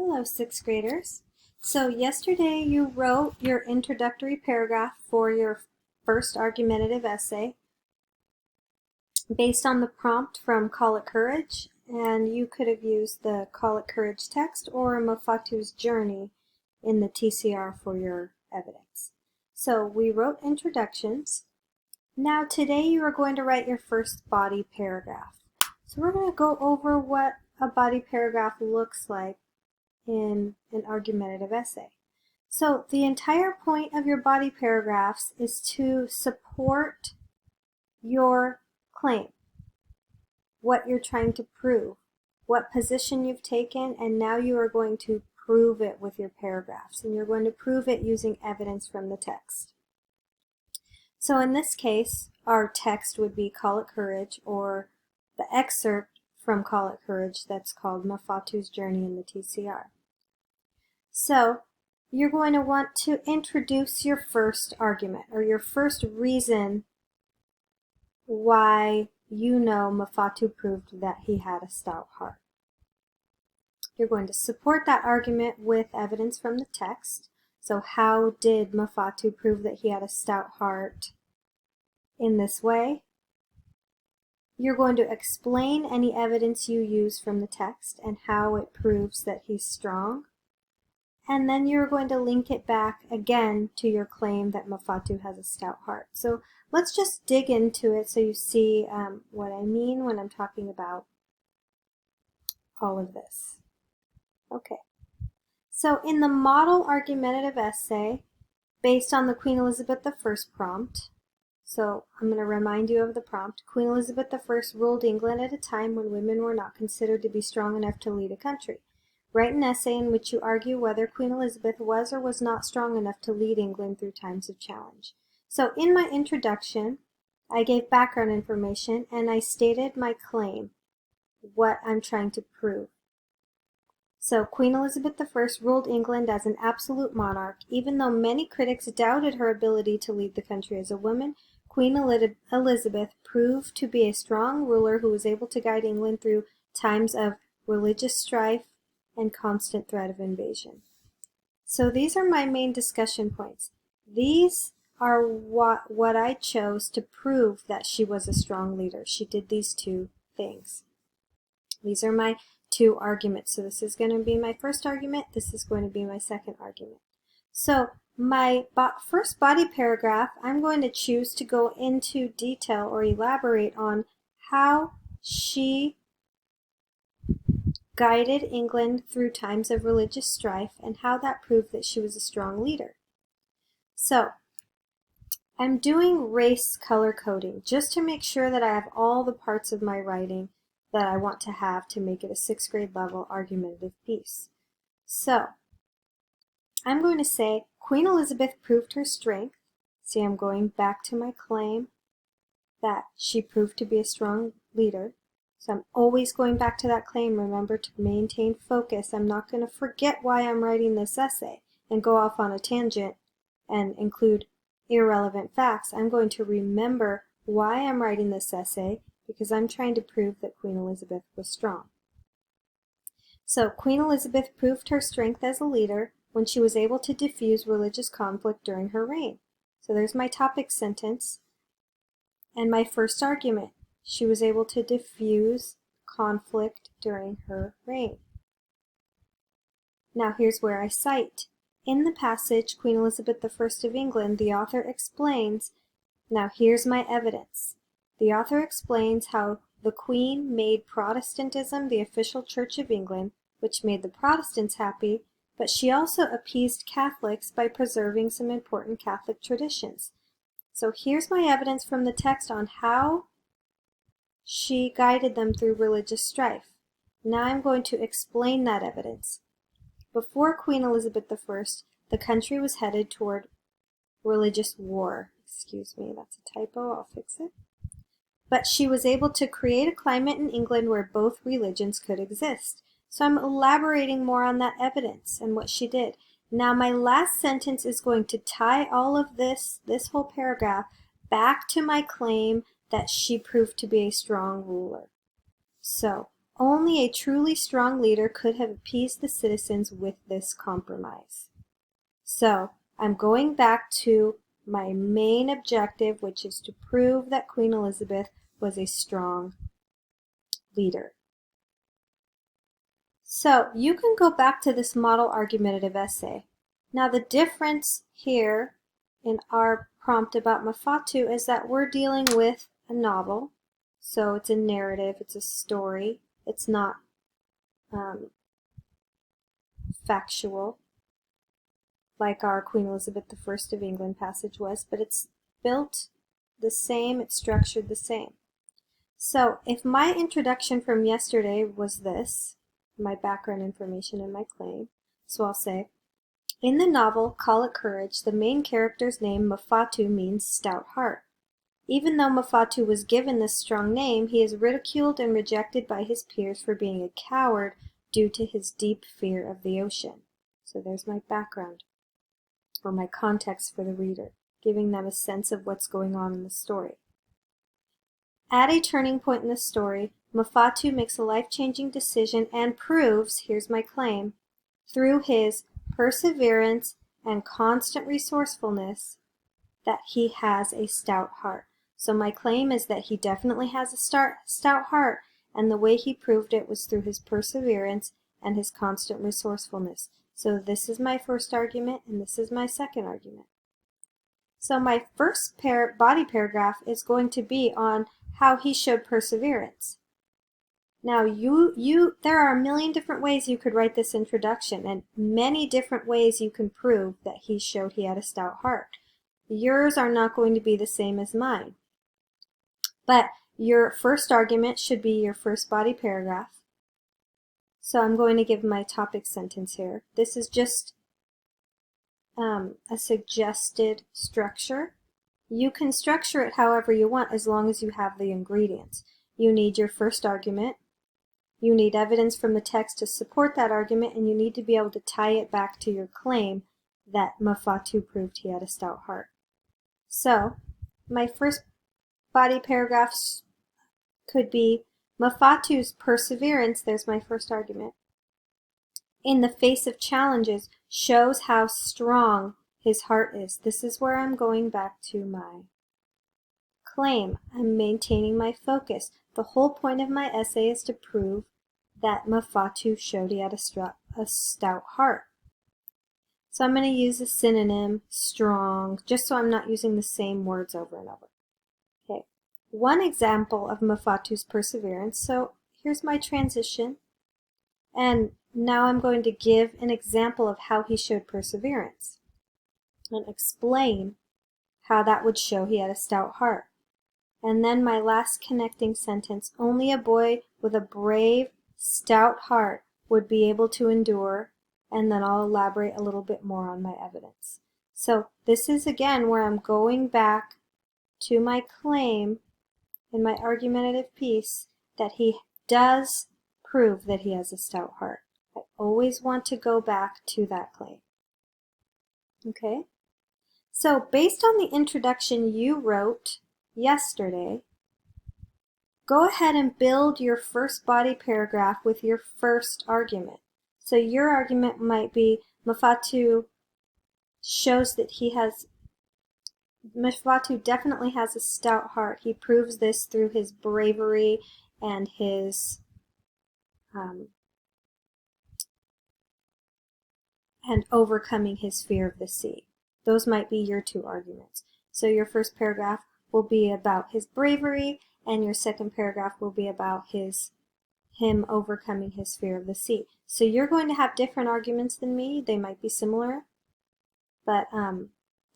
Hello, sixth graders. So yesterday you wrote your introductory paragraph for your first argumentative essay based on the prompt from Call It Courage, and you could have used the Call It Courage text or Mafatu's journey in the TCR for your evidence. So we wrote introductions. Now today you are going to write your first body paragraph. So we're going to go over what a body paragraph looks like in an argumentative essay. So the entire point of your body paragraphs is to support your claim, what you're trying to prove, what position you've taken, and now you are going to prove it with your paragraphs, and you're going to prove it using evidence from the text. So in this case, our text would be Call It Courage, or the excerpt from Call It Courage that's called Mafatu's Journey in the TCR. So you're going to want to introduce your first argument, or your first reason why you know Mafatu proved that he had a stout heart. You're going to support that argument with evidence from the text. So how did Mafatu prove that he had a stout heart in this way? You're going to explain any evidence you use from the text and how it proves that he's strong. And then you're going to link it back again to your claim that Mafatu has a stout heart. So let's just dig into it so you see what I mean when I'm talking about all of this. Okay. So in the model argumentative essay, based on the Queen Elizabeth I prompt, so I'm going to remind you of the prompt. Queen Elizabeth I ruled England at a time when women were not considered to be strong enough to lead a country. Write an essay in which you argue whether Queen Elizabeth was or was not strong enough to lead England through times of challenge. So in my introduction, I gave background information and I stated my claim, what I'm trying to prove. So Queen Elizabeth I ruled England as an absolute monarch. Even though many critics doubted her ability to lead the country as a woman, Queen Elizabeth proved to be a strong ruler who was able to guide England through times of religious strife and constant threat of invasion. So these are my main discussion points. These are what I chose to prove that she was a strong leader. She did these two things. These are my two arguments. So this is going to be my first argument. This is going to be my second argument. So my first body paragraph, I'm going to choose to go into detail or elaborate on how she guided England through times of religious strife and how that proved that she was a strong leader. So I'm doing race color coding just to make sure that I have all the parts of my writing that I want to have to make it a sixth grade level argumentative piece. So I'm going to say Queen Elizabeth proved her strength. See, I'm going back to my claim that she proved to be a strong leader. So I'm always going back to that claim. Remember to maintain focus. I'm not going to forget why I'm writing this essay and go off on a tangent and include irrelevant facts. I'm going to remember why I'm writing this essay because I'm trying to prove that Queen Elizabeth was strong. So Queen Elizabeth proved her strength as a leader when she was able to diffuse religious conflict during her reign. So there's my topic sentence and my first argument. She was able to diffuse conflict during her reign. Now here's where I cite. In the passage, Queen Elizabeth I of England, the author explains, now here's my evidence. The author explains how the Queen made Protestantism the official church of England, which made the Protestants happy, but she also appeased Catholics by preserving some important Catholic traditions. So here's my evidence from the text on how she guided them through religious strife. Now I'm going to explain that evidence. Before Queen Elizabeth I, the country was headed toward religious war. Excuse me, that's a typo, I'll fix it. But she was able to create a climate in England where both religions could exist. So I'm elaborating more on that evidence and what she did. Now my last sentence is going to tie all of this whole paragraph, back to my claim that she proved to be a strong ruler. So Only a truly strong leader could have appeased the citizens with this compromise. So I'm going back to my main objective, which is to prove that Queen Elizabeth was a strong leader. So you can go back to this model argumentative essay. Now the difference here in our prompt about Mafatu is that we're dealing with a novel. So it's a narrative, it's a story, it's not factual like our Queen Elizabeth I of England passage was, but it's built the same, it's structured the same. So if my introduction from yesterday was this, my background information and my claim, so I'll say, in the novel Call It Courage, the main character's name Mafatu means stout heart. Even though Mafatu was given this strong name, he is ridiculed and rejected by his peers for being a coward due to his deep fear of the ocean. So there's my background, or my context for the reader, giving them a sense of what's going on in the story. At a turning point in the story, Mafatu makes a life-changing decision and proves, here's my claim, through his perseverance and constant resourcefulness that he has a stout heart. So my claim is that he definitely has a stout heart, and the way he proved it was through his perseverance and his constant resourcefulness. So this is my first argument, and this is my second argument. So my first body paragraph is going to be on how he showed perseverance. Now there are a million different ways you could write this introduction, and many different ways you can prove that he showed he had a stout heart. Yours are not going to be the same as mine. But your first argument should be your first body paragraph. So I'm going to give my topic sentence here. This is just a suggested structure. You can structure it however you want as long as you have the ingredients. You need your first argument. You need evidence from the text to support that argument, and you need to be able to tie it back to your claim that Mafatu proved he had a stout heart. So my first body paragraphs could be Mafatu's perseverance, there's my first argument, in the face of challenges shows how strong his heart is. This is where I'm going back to my claim. I'm maintaining my focus. The whole point of my essay is to prove that Mafatu showed he had a stout heart. So I'm going to use a synonym, strong, just so I'm not using the same words over and over. Okay, one example of Mafatu's perseverance. So here's my transition, and now I'm going to give an example of how he showed perseverance and explain how that would show he had a stout heart. And then my last connecting sentence, only a boy with a brave, stout heart would be able to endure, and then I'll elaborate a little bit more on my evidence. So this is again where I'm going back to my claim in my argumentative piece that he does prove that he has a stout heart. I always want to go back to that claim. Okay? So based on the introduction you wrote yesterday, go ahead and build your first body paragraph with your first argument. So your argument might be Mafatu shows that Mafatu definitely has a stout heart. He proves this through his bravery and his and overcoming his fear of the sea. Those might be your two arguments. So your first paragraph will be about his bravery, and your second paragraph will be about him overcoming his fear of the sea. So you're going to have different arguments than me. They might be similar, but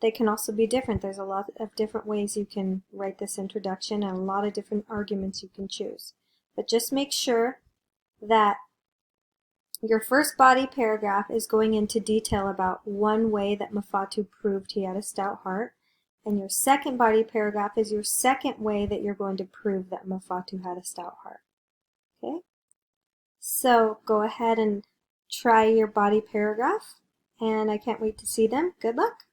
they can also be different. There's a lot of different ways you can write this introduction and a lot of different arguments you can choose. But just make sure that your first body paragraph is going into detail about one way that Mafatu proved he had a stout heart, and your second body paragraph is your second way that you're going to prove that Mafatu had a stout heart. Okay? So go ahead and try your body paragraph, and I can't wait to see them. Good luck!